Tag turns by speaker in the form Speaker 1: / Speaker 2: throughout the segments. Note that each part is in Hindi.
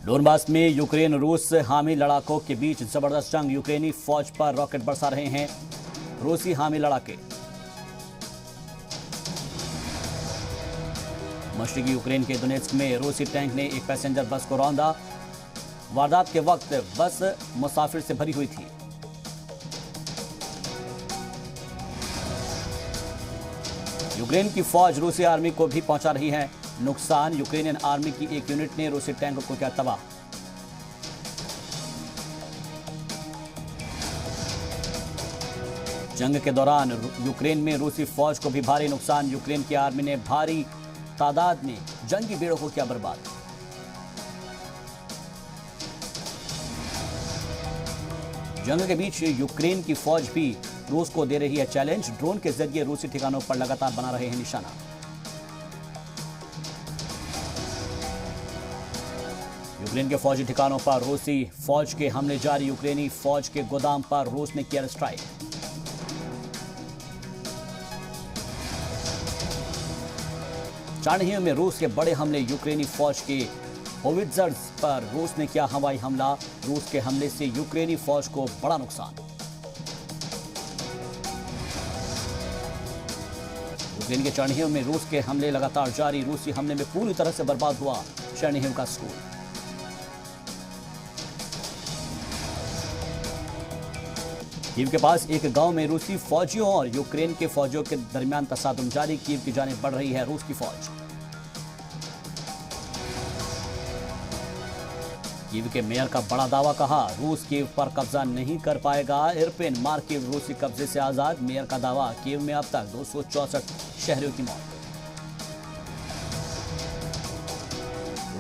Speaker 1: डोनबास में यूक्रेन रूस हामी लड़ाकों के बीच जबरदस्त जंग। यूक्रेनी फौज पर रॉकेट बरसा रहे हैं रूसी हामी लड़ाके। मशरकी यूक्रेन के दोनेत्स्क में रूसी टैंक ने एक पैसेंजर बस को रौंदा। वारदात के वक्त बस मुसाफिर से भरी हुई थी। यूक्रेन की फौज रूसी आर्मी को भी पहुंचा रही है नुकसान। यूक्रेनियन आर्मी की एक यूनिट ने रूसी टैंक को किया तबाह। जंग के दौरान यूक्रेन में रूसी फौज को भी भारी नुकसान। यूक्रेन की आर्मी ने भारी तादाद में जंगी बेड़ों को किया बर्बाद। जंग के बीच यूक्रेन की फौज भी रूस को दे रही है चैलेंज। ड्रोन के जरिए रूसी ठिकानों पर लगातार बना रहे हैं निशाना। यूक्रेन के फौजी ठिकानों पर रूसी फौज के हमले जारी। यूक्रेनी फौज के गोदाम पर रूस ने किया स्ट्राइक। चारनिहिव में रूस के बड़े हमले। यूक्रेनी फौज के होवित्जर्स पर रूस ने किया हवाई हमला। रूस के हमले से यूक्रेनी फौज को बड़ा नुकसान। यूक्रेन के चारनिहिव में रूस के हमले लगातार जारी। रूसी हमले में पूरी तरह से बर्बाद हुआ चारनिहिव का स्कूल। कीव के पास एक गांव में रूसी फौजियों और यूक्रेन के फौजियों के दरमियान तसादुम जारी। कीव की जानिब बढ़ रही है रूस की फौज। कीव के मेयर का बड़ा दावा। कहा रूस कीव पर कब्जा नहीं कर पाएगा। इरपिन मार्किव रूसी कब्जे से आजाद। मेयर का दावा। कीव में अब तक 264 शहरियों की मौत।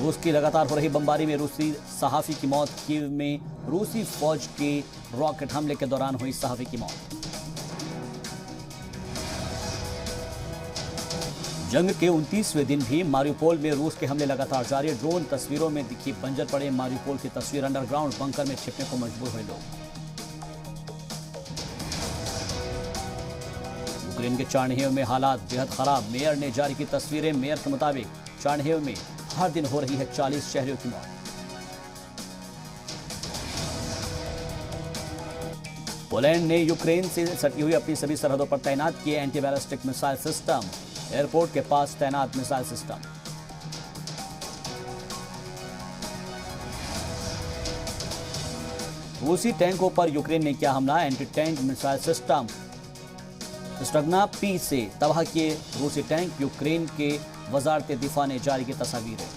Speaker 1: रूस की लगातार हो रही बमबारी में रूसी सहाफी की मौत। कीव में रूसी फौज के रॉकेट हमले के दौरान हुई सहाफी की मौत। जंग के 29वें दिन भी मारियोपोल में रूस के हमले लगातार जारी। ड्रोन तस्वीरों में दिखी बंजर पड़े मारियोपोल की तस्वीर। अंडरग्राउंड बंकर में छिपने को मजबूर हुए लोग। यूक्रेन के चारनिहिव में हालात बेहद खराब। मेयर ने जारी की तस्वीरें। मेयर के मुताबिक चारनिहिव में हर दिन हो रही है 40 शहरियों की मौत। पोलैंड ने यूक्रेन से सटी हुई अपनी सभी सरहदों पर तैनात किए anti ballistic missile system. Airport के पास तैनात मिसाइल सिस्टम। रूसी टैंकों पर यूक्रेन ने किया हमला। Anti tank missile system Stugna P से तबाह किए रूसी टैंक। यूक्रेन के वजारत दिफा ने जारी की तस्वीरें।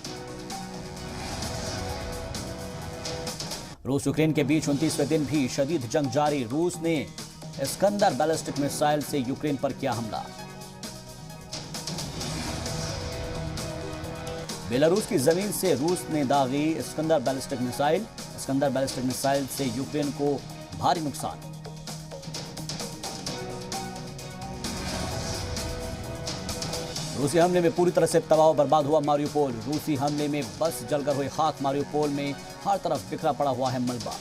Speaker 1: रूस यूक्रेन के बीच 29वें दिन भी शदीद जंग जारी। रूस ने इस्कंदर बैलिस्टिक मिसाइल से यूक्रेन पर किया हमला। बेलारूस की जमीन से रूस ने दागी Iskander ballistic missile. Iskander ballistic missile से यूक्रेन को भारी नुकसान। रूसी हमले में पूरी तरह से तबाह बर्बाद हुआ मारियोपोल। रूसी हमले में बस जलकर हुई खाक। मारियोपोल में हर तरफ बिखरा पड़ा हुआ है मलबा।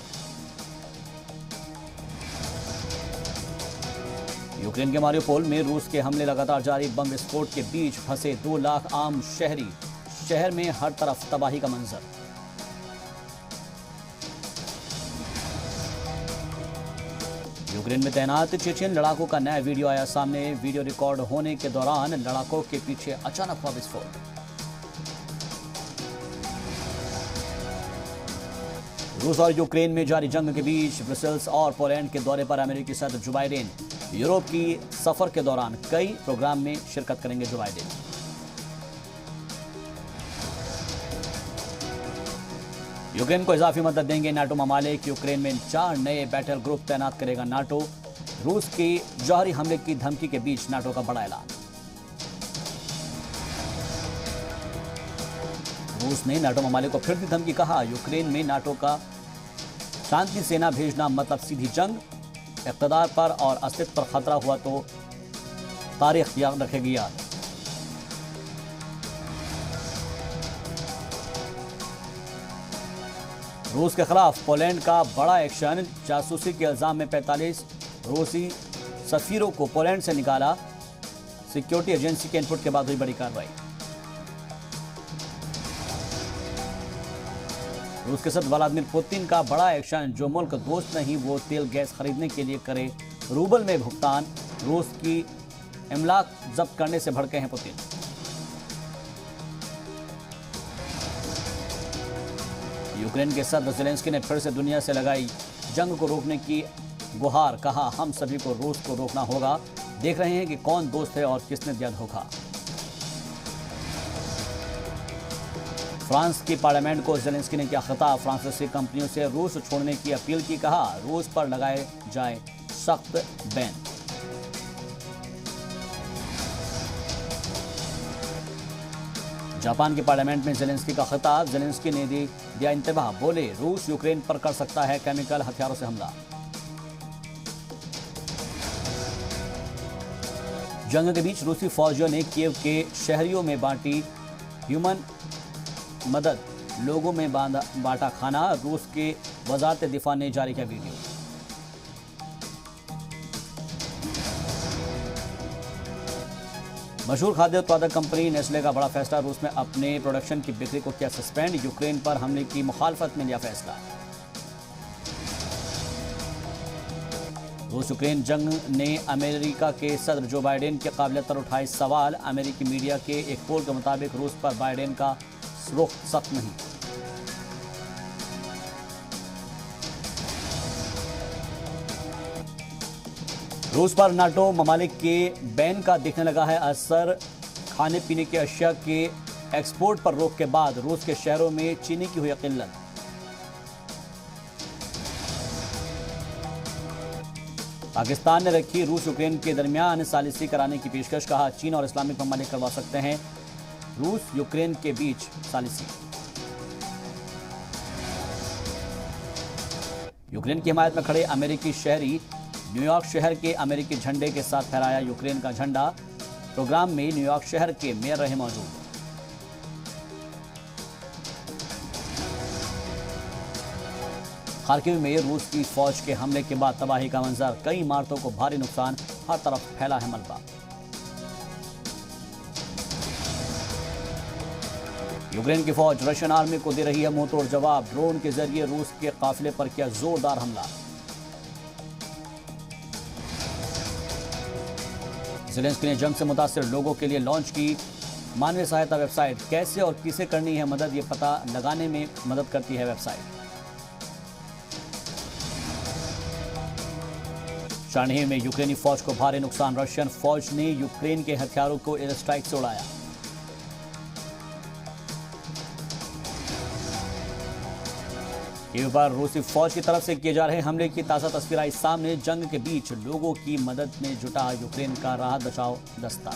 Speaker 1: यूक्रेन के मारियोपोल में रूस के हमले लगातार जारी। बम विस्फोट के बीच फंसे 2 लाख आम शहरी। शहर में हर तरफ तबाही का मंजर। यूक्रेन में तैनात चेचेन लड़ाकों का नया वीडियो आया सामने। वीडियो रिकॉर्ड होने के दौरान लड़ाकों के पीछे अचानक हुआ विस्फोट। रूस और यूक्रेन में जारी जंग के बीच ब्रसेल्स और पोलैंड के दौरे पर अमेरिकी सदर जो बाइडेन। यूरोप की सफर के दौरान कई प्रोग्राम में शिरकत करेंगे जो बाइडेन। यूक्रेन को इजाफी मदद देंगे नाटो ममालिक। यूक्रेन में 4 नए बैटल ग्रुप तैनात करेगा नाटो। रूस के जौहरी हमले की धमकी के बीच नाटो का बड़ा ऐलान। रूस ने नाटो ममालिक को फिर दी धमकी। कहा यूक्रेन में नाटो का शांति सेना भेजना मतलब सीधी जंग। इक़्तिदार पर और अस्तित्व पर खतरा हुआ तो तारीख याद रखेगी याद। रूस के खिलाफ पोलैंड का बड़ा एक्शन। जासूसी के इल्जाम में 45 रूसी सफीरों को पोलैंड से निकाला। सिक्योरिटी एजेंसी के इनपुट के बाद हुई बड़ी कार्रवाई। रूस के सदर व्लादिमीर पुतिन का बड़ा एक्शन, जो मुल्क दोस्त नहीं वो तेल गैस खरीदने के लिए करे रूबल में भुगतान। रूस की इमलाक जब्त करने से भड़के हैं पुतिन। यूक्रेन के सदर ज़ेलेंस्की ने फिर से दुनिया से लगाई जंग को रोकने की गुहार, कहा हम सभी को रूस को रोकना होगा। देख रहे हैं कि कौन दोस्त है और किसने दिया धोखा। फ्रांस की पार्लियामेंट को ज़ेलेंस्की ने किया खिताब, फ्रांसीसी कंपनियों से रूस छोड़ने की अपील की, कहा रूस पर लगाए जाए सख्त बैन। जापान की पार्लियामेंट में ज़ेलेंस्की का खिताब, ज़ेलेंस्की ने दिया इंतबाह, बोले रूस यूक्रेन पर कर सकता है केमिकल हथियारों से हमला। जंग के बीच रूसी फौजियों ने कीव के शहरियों में बांटी ह्यूमन मदद, लोगों में बांटा खाना। रूस के वजारत दिफा ने जारी किया वीडियो। मशहूर खाद्य उत्पादक कंपनी नेस्ले का बड़ा फैसला, रूस में अपने प्रोडक्शन की बिक्री को किया सस्पेंड। यूक्रेन पर हमले की मुखालफत में लिया फैसला। रूस यूक्रेन जंग ने अमेरिका के सदर जो बाइडेन के काबिलियत पर उठाए सवाल। अमेरिकी मीडिया के एक पोल के मुताबिक रूस पर बाइडेन का रुख सख्त नहीं। रूस पर नाटो ममालिक के बैन का दिखने लगा है असर। खाने पीने की अशिया के एक्सपोर्ट पर रोक के बाद रूस के शहरों में चीनी की हुई किल्लत। पाकिस्तान ने रखी रूस यूक्रेन के दरमियान सालिसी कराने की पेशकश, कहा चीन और इस्लामिक ममालिक करवा सकते हैं रूस यूक्रेन के बीच सालिसी। यूक्रेन की हिमायत में खड़े अमेरिकी शहरी, न्यूयॉर्क शहर के अमेरिकी झंडे के साथ फहराया यूक्रेन का झंडा। प्रोग्राम में न्यूयॉर्क शहर के मेयर रहे मौजूद। खार्किव में रूस की फौज के हमले के बाद तबाही का मंजर, कई इमारतों को भारी नुकसान, हर तरफ फैला है मलबा। यूक्रेन की फौज रशियन आर्मी को दे रही है मुंहतोड़ जवाब, ड्रोन के जरिए रूस के काफिले पर किया जोरदार हमला। ज़ेलेंस्की ने जंग से मुतासिर लोगों के लिए लॉन्च की मानवीय सहायता वेबसाइट, कैसे और किसे करनी है मदद ये पता लगाने में मदद करती है वेबसाइट। चारनीही में यूक्रेनी फौज को भारी नुकसान, रशियन फौज ने यूक्रेन के हथियारों को एयर स्ट्राइक से उड़ाया। कीव पर रूसी फौज की तरफ से किए जा रहे हमले की ताज़ा तस्वीर आई सामने। जंग के बीच लोगों की मदद में जुटा यूक्रेन का राहत बचाव दस्ता।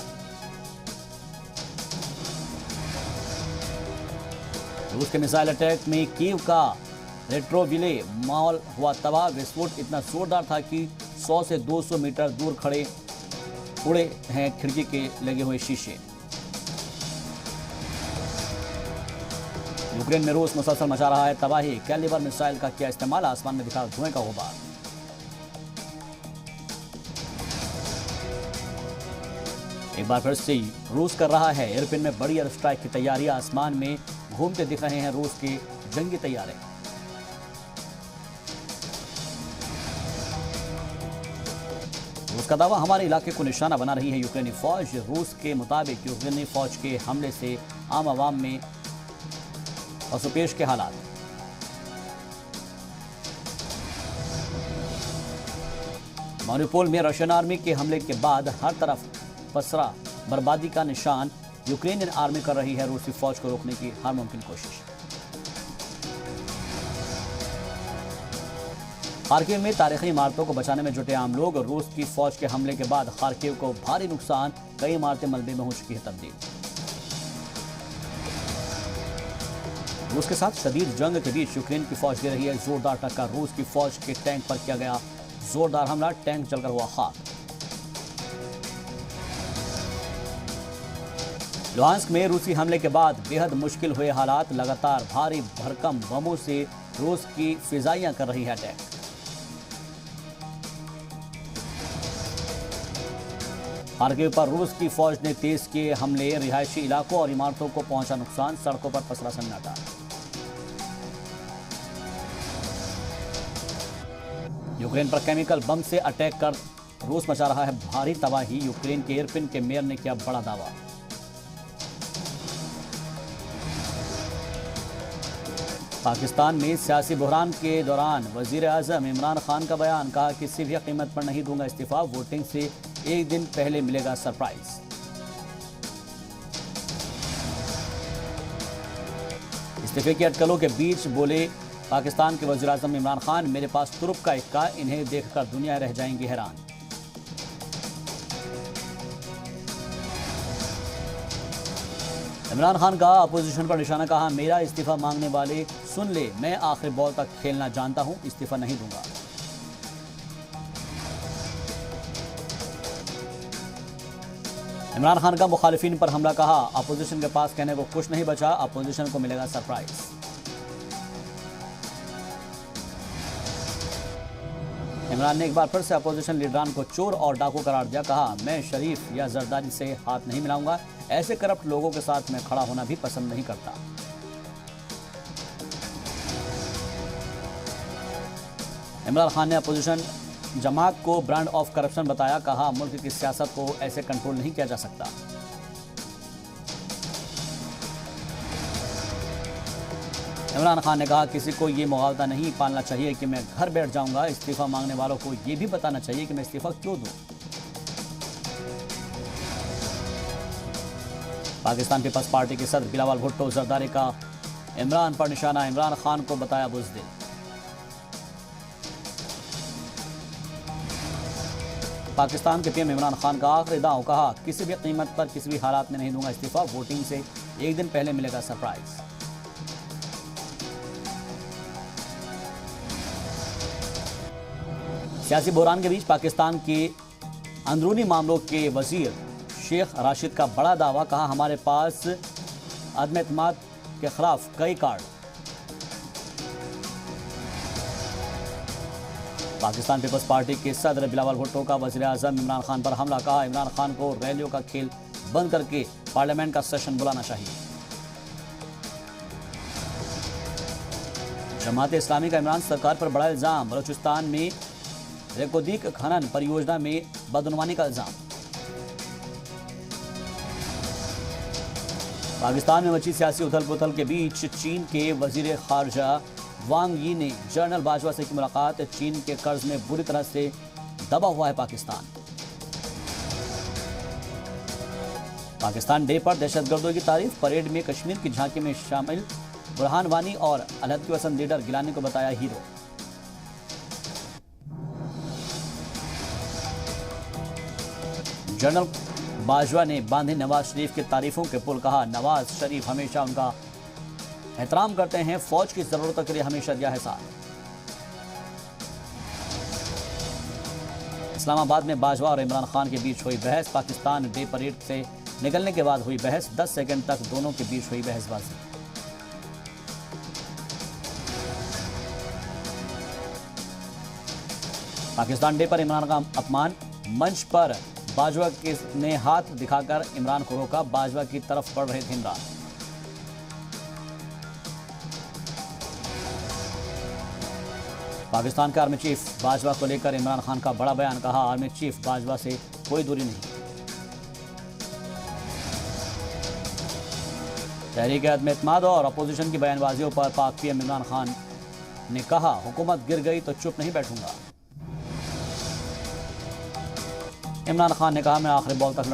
Speaker 1: रूस के मिसाइल अटैक में कीव का रेट्रोविले मॉल हुआ तबाह। विस्फोट इतना जोरदार था कि 100 से 200 मीटर दूर खड़े उड़े हैं खिड़की के लगे हुए शीशे। यूक्रेन में रूस मुसलसल मचा रहा है तबाही, कैलिबर मिसाइल का किया इस्तेमाल, आसमान में दिखा धुएं का गुबार। एक बार फिर से रूस कर रहा है एयरपिन में बड़ी एयर स्ट्राइक की तैयारी, आसमान में घूमते दिख रहे हैं रूस के जंगी तैयारे। रूस का दावा, हमारे इलाके को निशाना बना रही है यूक्रेनी फौज। रूस के मुताबिक यूक्रेनी फौज के हमले से आम आवाम में असुपेश के हालात। मारिउपोल में रशियन आर्मी के हमले के बाद हर तरफ पसरा बर्बादी का निशान। यूक्रेनियन आर्मी कर रही है रूसी फौज को रोकने की हर मुमकिन कोशिश। खार्किव में तारीखी इमारतों को बचाने में जुटे आम लोग। रूस की फौज के हमले के बाद खार्किव को भारी नुकसान, कई इमारतें मलबे में हो चुकी है तब्दील। रूस के साथ शदीद जंग के बीच यूक्रेन की फौज दे रही है जोरदार टक्कर। रूस की फौज के टैंक पर किया गया जोरदार हमला, टैंक जलकर हुआ खाक। लुहांस्क में रूसी हमले के बाद बेहद मुश्किल हुए हालात, लगातार भारी भरकम बमों से रूस की फिजाइयां कर रही है अटैक। खार्किव पर रूस की फौज ने तेज किए हमले, रिहायशी इलाकों और इमारतों को पहुंचा नुकसान, सड़कों पर पसरा सन्नाटा। यूक्रेन पर केमिकल बम से अटैक कर रूस मचा रहा है भारी तबाही। यूक्रेन के इरपिन के मेयर ने किया बड़ा दावा। पाकिस्तान में सियासी बहरान के दौरान वजीर आजम इमरान खान का बयान, कहा किसी भी कीमत पर नहीं दूंगा इस्तीफा, वोटिंग से एक दिन पहले मिलेगा सरप्राइज। इस्तीफे की अटकलों के बीच बोले पाकिस्तान के वजीर आजम इमरान खान, मेरे पास तुरुप का इक्का, इन्हें देखकर दुनिया रह जाएंगी हैरान। इमरान खान का अपोजिशन पर निशाना, कहा मेरा इस्तीफा मांगने वाले सुन ले, मैं आखिरी बॉल तक खेलना जानता हूं, इस्तीफा नहीं दूंगा। इमरान खान का मुखालिफिन पर हमला, कहा अपोजिशन के पास कहने को कुछ नहीं बचा, अपोजिशन को मिलेगा सरप्राइज। इमरान ने एक बार फिर से अपोजिशन लीडरान को चोर और डाकू करार दिया, कहा मैं शरीफ या जरदारी से हाथ नहीं मिलाऊंगा, ऐसे करप्ट लोगों के साथ मैं खड़ा होना भी पसंद नहीं करता। इमरान खान ने अपोजिशन जमात को ब्रांड ऑफ करप्शन बताया, कहा मुल्क की सियासत को ऐसे कंट्रोल नहीं किया जा सकता। इमरान खान ने कहा किसी को ये मुआवजा नहीं पालना चाहिए कि मैं घर बैठ जाऊंगा, इस्तीफा मांगने वालों को ये भी बताना चाहिए कि मैं इस्तीफा क्यों दूं। पाकिस्तान पीपल्स पार्टी के सदर बिलावल भुट्टो जरदारी का इमरान पर निशाना, इमरान खान को बताया बुज़दिल। पाकिस्तान के पीएम इमरान खान का आखिरी दाव, कहा किसी भी कीमत पर किसी भी हालात में नहीं दूंगा इस्तीफा, वोटिंग से एक दिन पहले मिलेगा सरप्राइज। सियासी बहरान के बीच पाकिस्तान के अंदरूनी मामलों के वजीर शेख राशिद का बड़ा दावा, कहा हमारे पास अदम एतमाद के खिलाफ कई कार्ड। पाकिस्तान पीपल्स पार्टी के सदर बिलावल भुट्टो का वजीर आजम इमरान खान पर हमला, कहा इमरान खान को रैलियों का खेल बंद करके पार्लियामेंट का सेशन बुलाना चाहिए। जमात इस्लामी का इमरान सरकार पर बड़ा इल्जाम, बलूचिस्तान में रेकोदीक खनन परियोजना में बदनुमानी का इल्जाम। पाकिस्तान में मची सियासी उथल पुथल के बीच चीन के वजीर खारजा वांग यी ने जनरल बाजवा से की मुलाकात, चीन के कर्ज में बुरी तरह से दबा हुआ है पाकिस्तान। पाकिस्तान डे पर दहशतगर्दों की तारीफ, परेड में कश्मीर की झांकी में शामिल बुरहान वानी और अलहदगी पसंद लीडर गिलानी को बताया हीरो। जनरल बाजवा ने बांधे नवाज शरीफ की तारीफों के पुल, कहा नवाज शरीफ हमेशा उनका एहतराम करते हैं, फौज की जरूरतों के लिए हमेशा दिया है साथ। इस्लामाबाद में बाजवा और इमरान खान के बीच हुई बहस, पाकिस्तान डे परेड से निकलने के बाद हुई बहस, 10 सेकंड तक दोनों के बीच हुई बहसबाजी। पाकिस्तान डे पर इमरान का अपमान, मंच पर बाजवा ने हाथ दिखाकर इमरान को रोका, बाजवा की तरफ बढ़ रहे थे इमरान। पाकिस्तान के आर्मी चीफ बाजवा को लेकर इमरान खान का बड़ा बयान, कहा आर्मी चीफ बाजवा से कोई दूरी नहीं। तहरीक अदम एतमाद और अपोजिशन की बयानबाजियों पर पाक पीएम इमरान खान ने कहा हुकूमत गिर गई तो चुप नहीं बैठूंगा। इमरान खान ने कहा मैं आखिरी बॉल तक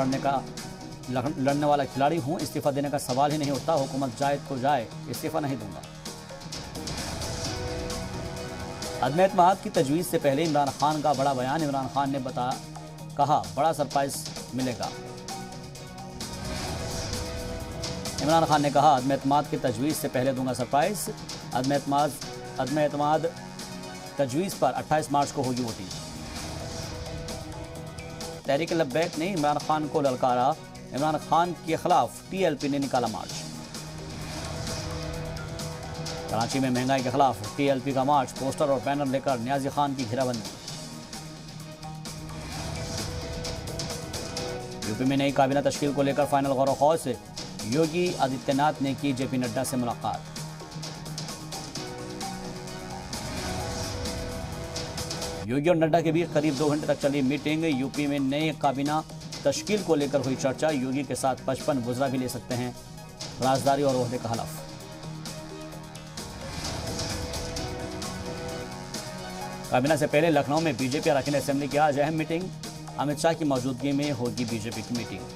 Speaker 1: लड़ने वाला खिलाड़ी हूं, इस्तीफा देने का सवाल ही नहीं उठता, हुकूमत जाए तो जाए, इस्तीफा नहीं दूंगा। अदम एतमाद की तजवीज़ से पहले इमरान खान का बड़ा बयान, इमरान खान ने कहा बड़ा सरप्राइज मिलेगा। इमरान खान ने कहा अदम एतमाद की तजवीज़ से पहले दूंगा सरप्राइज। अदम एतमाद तजवीज़ पर 28 मार्च को होगी वोटिंग। तहरीक लब्बैक ने इमरान खान को ललकारा, इमरान खान के खिलाफ टीएलपी ने निकाला मार्च। कराची में महंगाई के खिलाफ टीएलपी का मार्च, पोस्टर और बैनर लेकर नियाजी खान की घेराबंदी। यूपी में नई काबीना तश्कील को लेकर फाइनल गौर खौज से योगी आदित्यनाथ ने की जेपी नड्डा से मुलाकात। योगी और नड्डा के बीच करीब 2 घंटे तक चली मीटिंग। यूपी में नए काबीना तश्कील को लेकर हुई चर्चा। योगी के साथ 55 वुज़रा भी ले सकते हैं राजदारी और ओहदे का हलफ। काबीना से पहले लखनऊ में बीजेपी अरकान असेंबली की आज अहम मीटिंग। अमित शाह की मौजूदगी में होगी बीजेपी की मीटिंग।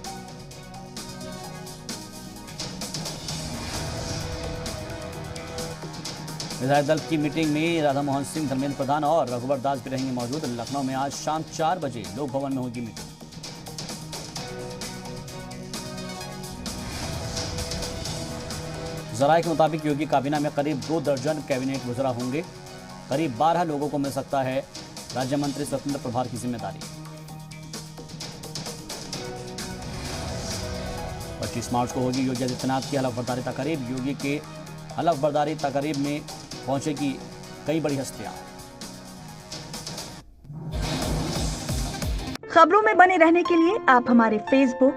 Speaker 1: विधायक दल की मीटिंग में राधा मोहन सिंह, धर्मेंद्र प्रधान और रघुवर दास भी रहेंगे मौजूद। लखनऊ में आज शाम 4 बजे लोक भवन में होगी मीटिंग। जराये के मुताबिक योगी काबीना में करीब 2 दर्जन कैबिनेट वुज़रा होंगे। करीब 12 लोगों को मिल सकता है राज्य मंत्री स्वतंत्र प्रभार की जिम्मेदारी। 25 मार्च को होगी योगी आदित्यनाथ की हलफ बर्दारी तकरीब। योगी के हलफ बर्दारी तकरीब में पहुंचेगी कई बड़ी हस्तियां।
Speaker 2: खबरों में बने रहने के लिए आप हमारे फेसबुक,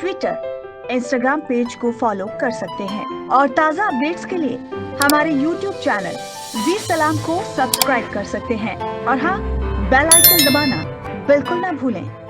Speaker 2: ट्विटर, इंस्टाग्राम पेज को फॉलो कर सकते हैं और ताज़ा अपडेट्स के लिए हमारे यूट्यूब चैनल जी सलाम को सब्सक्राइब कर सकते हैं। और हाँ, बेल आइकन दबाना बिल्कुल ना भूलें।